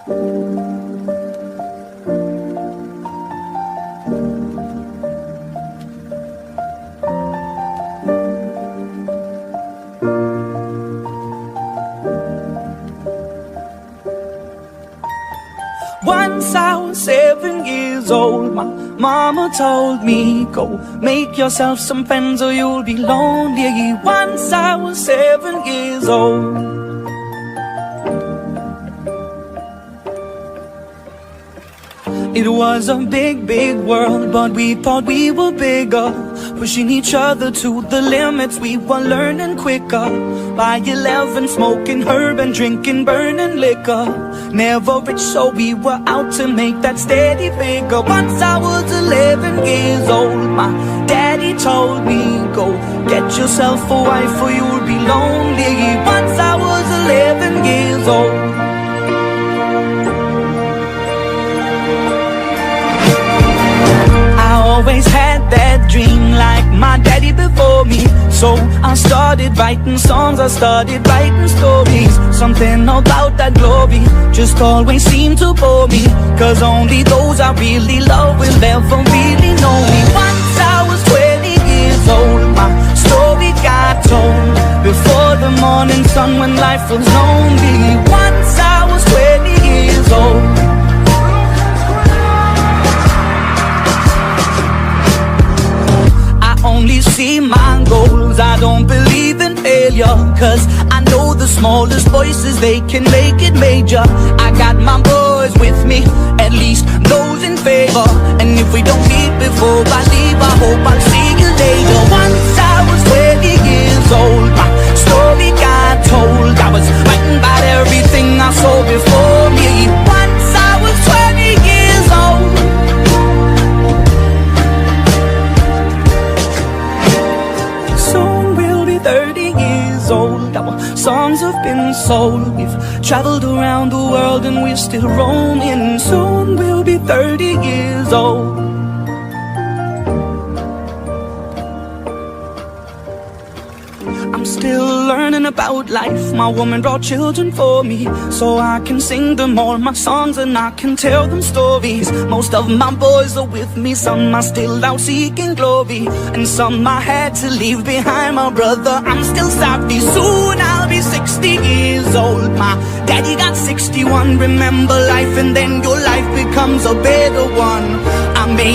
Once I was 7 years old, my mama told me, go make yourself some friends or you'll be lonely. Once I was 7 years old. It was a big, big world, but we thought we were bigger, pushing each other to the limits. We were learning quicker. By 11, smoking herb and drinking burning liquor. Never rich, so we were out to make that steady figure. Once I was 11 years old, my daddy told me, go get yourself a wife or you'll be lonely. Once I was 11 years old. Always had that dream like my daddy before me. So I started writing songs, I started writing stories. Something about that glory just always seemed to bore me, cause only those I really love will ever really know me. Once I was 20 years old, my story got told before the morning sun when life was lonely. Once I was 20 years old. Only see my goals, I don't believe in failure, cause I know the smallest voices, they can make it major. I got my boys with me, at least those in favor. And if we don't meet before I leave, I hope I'll see you later. Once I was 20 years old, my story got told. I was writing about everything I saw before me. Once I was 20 years old. Our songs have been sold. We've traveled around the world and we're still roaming. Soon we'll be 30 years old. I'm still learning about life. My woman brought children for me, so I can sing them all my songs and I can tell them stories. Most of my boys are with me, some are still out seeking glory, and some I had to leave behind. My brother, I'm still sorry. Soon I'll be 60 years old. My daddy got 61. Remember life and then your life becomes a better one. I made